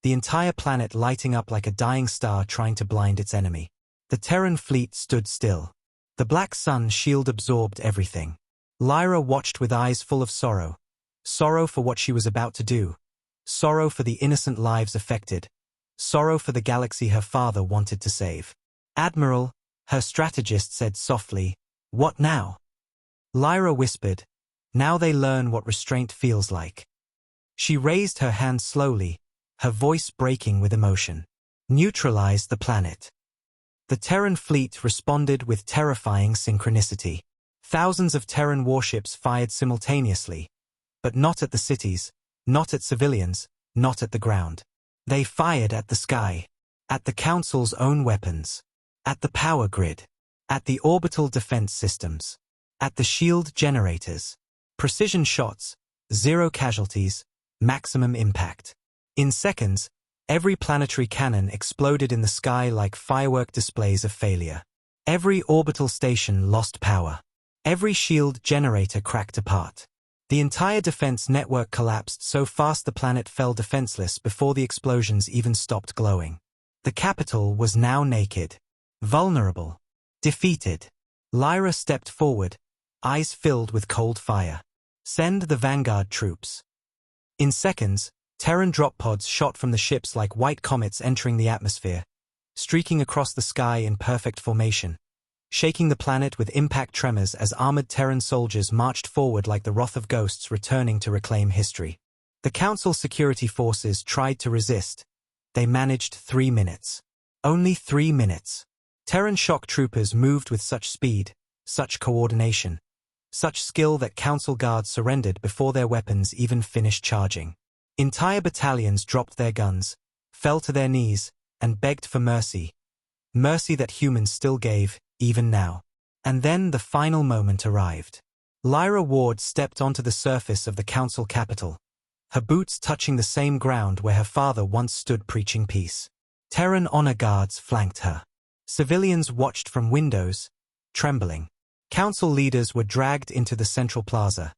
The entire planet lighting up like a dying star trying to blind its enemy. The Terran fleet stood still. The black sun shield absorbed everything. Lyra watched with eyes full of sorrow. Sorrow for what she was about to do. Sorrow for the innocent lives affected. Sorrow for the galaxy her father wanted to save. Admiral, her strategist said softly, What now? Lyra whispered, Now they learn what restraint feels like. She raised her hand slowly, her voice breaking with emotion. Neutralize the planet. The Terran fleet responded with terrifying synchronicity. Thousands of Terran warships fired simultaneously, but not at the cities, not at civilians, not at the ground. They fired at the sky, at the Council's own weapons, at the power grid, at the orbital defense systems, at the shield generators. Precision shots, zero casualties, maximum impact. In seconds, every planetary cannon exploded in the sky like firework displays of failure. Every orbital station lost power. Every shield generator cracked apart. The entire defense network collapsed so fast the planet fell defenseless before the explosions even stopped glowing. The capital was now naked, vulnerable, defeated. Lyra stepped forward, eyes filled with cold fire. Send the vanguard troops. In seconds, Terran drop pods shot from the ships like white comets entering the atmosphere, streaking across the sky in perfect formation, shaking the planet with impact tremors as armored Terran soldiers marched forward like the wrath of ghosts returning to reclaim history. The Council security forces tried to resist. They managed 3 minutes. Only 3 minutes. Terran shock troopers moved with such speed, such coordination, such skill that Council guards surrendered before their weapons even finished charging. Entire battalions dropped their guns, fell to their knees, and begged for mercy. Mercy that humans still gave, even now. And then the final moment arrived. Lyra Ward stepped onto the surface of the Council capital, her boots touching the same ground where her father once stood preaching peace. Terran honor guards flanked her. Civilians watched from windows, trembling. Council leaders were dragged into the central plaza,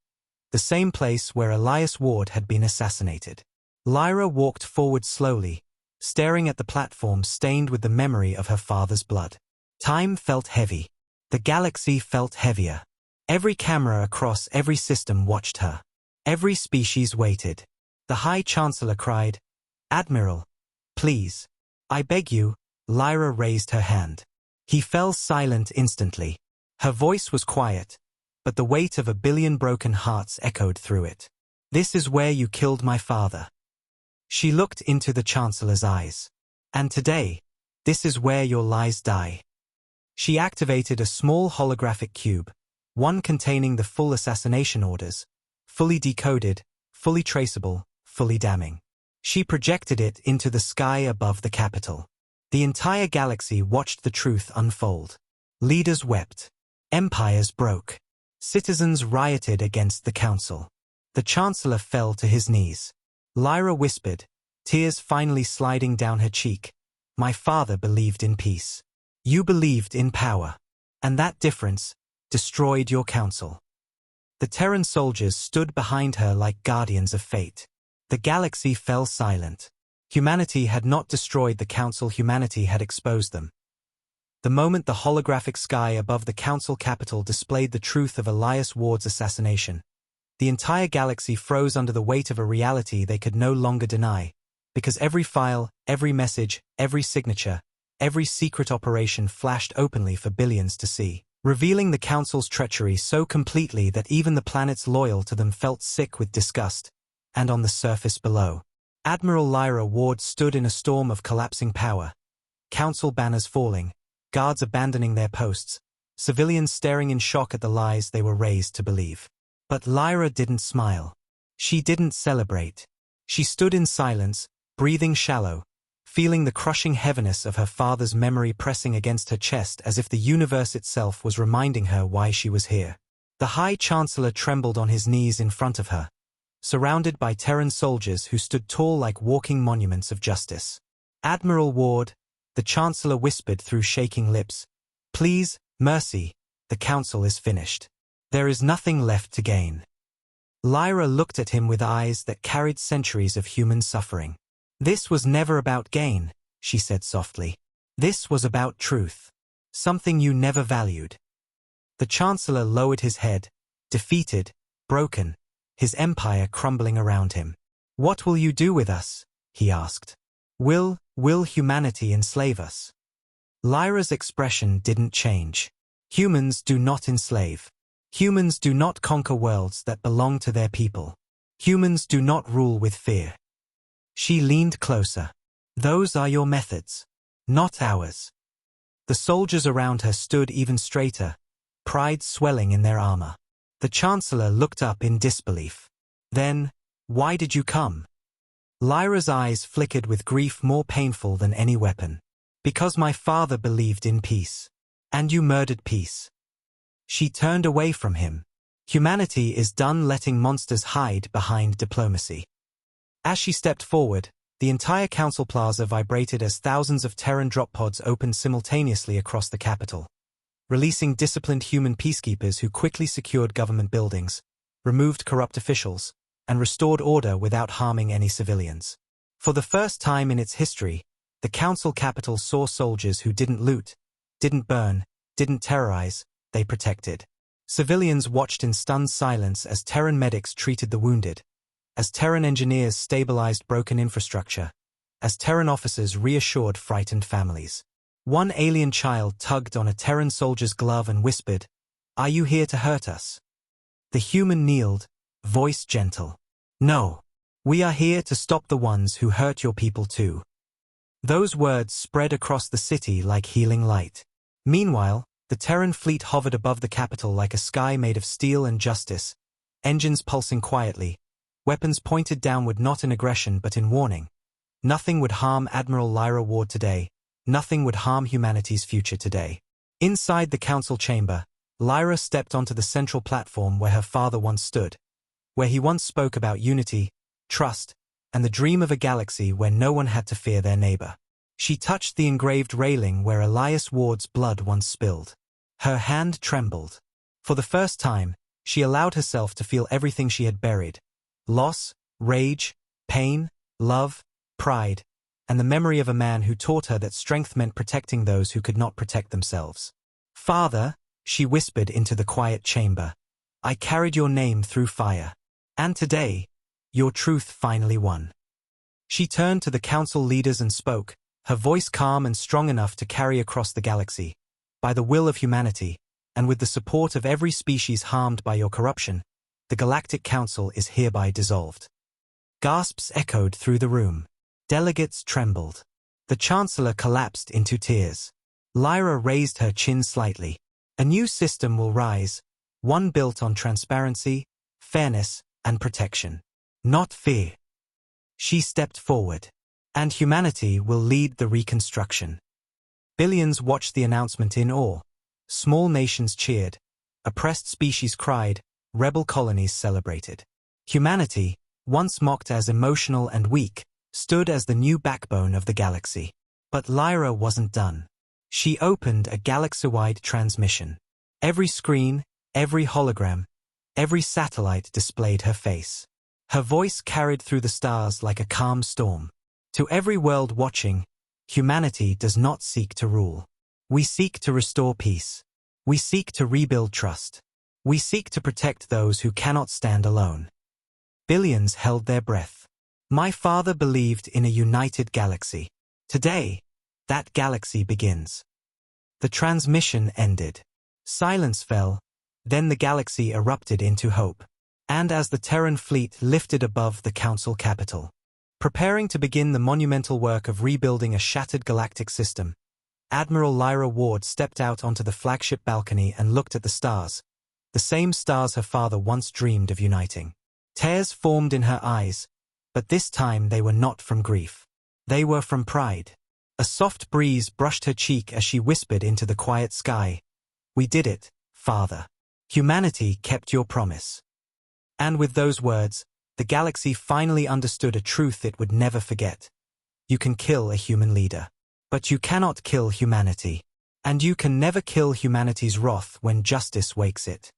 the same place where Elias Ward had been assassinated. Lyra walked forward slowly, staring at the platform stained with the memory of her father's blood. Time felt heavy. The galaxy felt heavier. Every camera across every system watched her. Every species waited. The High Chancellor cried, Admiral, please. I beg you. Lyra raised her hand. He fell silent instantly. Her voice was quiet, but the weight of 1 billion broken hearts echoed through it. This is where you killed my father. She looked into the Chancellor's eyes. And today, this is where your lies die. She activated a small holographic cube, one containing the full assassination orders, fully decoded, fully traceable, fully damning. She projected it into the sky above the capital. The entire galaxy watched the truth unfold. Leaders wept. Empires broke. Citizens rioted against the Council. The Chancellor fell to his knees. Lyra whispered, tears finally sliding down her cheek, My father believed in peace. You believed in power. And that difference destroyed your Council. The Terran soldiers stood behind her like guardians of fate. The galaxy fell silent. Humanity had not destroyed the Council, humanity had exposed them. The moment the holographic sky above the Council capital displayed the truth of Elias Ward's assassination, the entire galaxy froze under the weight of a reality they could no longer deny, because every file, every message, every signature, every secret operation flashed openly for billions to see, revealing the Council's treachery so completely that even the planets loyal to them felt sick with disgust. And on the surface below, Admiral Lyra Ward stood in a storm of collapsing power, Council banners falling, guards abandoning their posts, civilians staring in shock at the lies they were raised to believe. But Lyra didn't smile. She didn't celebrate. She stood in silence, breathing shallow, feeling the crushing heaviness of her father's memory pressing against her chest as if the universe itself was reminding her why she was here. The High Chancellor trembled on his knees in front of her, surrounded by Terran soldiers who stood tall like walking monuments of justice. "Admiral Ward," the Chancellor whispered through shaking lips, "please, mercy, the council is finished. There is nothing left to gain." Lyra looked at him with eyes that carried centuries of human suffering. "This was never about gain," she said softly. "This was about truth. Something you never valued." The Chancellor lowered his head, defeated, broken, his empire crumbling around him. "What will you do with us?" he asked. Will humanity enslave us?" Lyra's expression didn't change. "Humans do not enslave. Humans do not conquer worlds that belong to their people. Humans do not rule with fear." She leaned closer. "Those are your methods, not ours." The soldiers around her stood even straighter, pride swelling in their armor. The Chancellor looked up in disbelief. "Then, why did you come?" Lyra's eyes flickered with grief more painful than any weapon. "Because my father believed in peace. And you murdered peace." She turned away from him. "Humanity is done letting monsters hide behind diplomacy." As she stepped forward, the entire council plaza vibrated as thousands of Terran drop pods opened simultaneously across the capital, releasing disciplined human peacekeepers who quickly secured government buildings, removed corrupt officials, and restored order without harming any civilians. For the first time in its history, the council capital saw soldiers who didn't loot, didn't burn, didn't terrorize, they protected. Civilians watched in stunned silence as Terran medics treated the wounded, as Terran engineers stabilized broken infrastructure, as Terran officers reassured frightened families. One alien child tugged on a Terran soldier's glove and whispered, "Are you here to hurt us?" The human kneeled, voice gentle. "No. We are here to stop the ones who hurt your people too." Those words spread across the city like healing light. Meanwhile, the Terran fleet hovered above the capital like a sky made of steel and justice, engines pulsing quietly, weapons pointed downward not in aggression but in warning. Nothing would harm Admiral Lyra Ward today. Nothing would harm humanity's future today. Inside the council chamber, Lyra stepped onto the central platform where her father once stood, where he once spoke about unity, trust, and the dream of a galaxy where no one had to fear their neighbor. She touched the engraved railing where Elias Ward's blood once spilled. Her hand trembled. For the first time, she allowed herself to feel everything she had buried: loss, rage, pain, love, pride, and the memory of a man who taught her that strength meant protecting those who could not protect themselves. "Father," she whispered into the quiet chamber, "I carried your name through fire. And today, your truth finally won." She turned to the council leaders and spoke, her voice calm and strong enough to carry across the galaxy. "By the will of humanity, and with the support of every species harmed by your corruption, the Galactic Council is hereby dissolved." Gasps echoed through the room. Delegates trembled. The Chancellor collapsed into tears. Lyra raised her chin slightly. "A new system will rise, one built on transparency, fairness, and protection. Not fear." She stepped forward. "And humanity will lead the reconstruction." Billions watched the announcement in awe. Small nations cheered. Oppressed species cried. Rebel colonies celebrated. Humanity, once mocked as emotional and weak, stood as the new backbone of the galaxy. But Lyra wasn't done. She opened a galaxy-wide transmission. Every screen, every hologram, every satellite displayed her face. Her voice carried through the stars like a calm storm. "To every world watching, humanity does not seek to rule. We seek to restore peace. We seek to rebuild trust. We seek to protect those who cannot stand alone." Billions held their breath. My father believed in a united galaxy. Today, that galaxy begins. The transmission ended. Silence fell, then the galaxy erupted into hope. And as the Terran fleet lifted above the council capital, preparing to begin the monumental work of rebuilding a shattered galactic system, Admiral Lyra Ward stepped out onto the flagship balcony and looked at the stars, the same stars her father once dreamed of uniting. Tears formed in her eyes, but this time they were not from grief. They were from pride. A soft breeze brushed her cheek as she whispered into the quiet sky, "We did it, Father. Humanity kept your promise." And with those words, the galaxy finally understood a truth it would never forget. You can kill a human leader, but you cannot kill humanity. And you can never kill humanity's wrath when justice wakes it.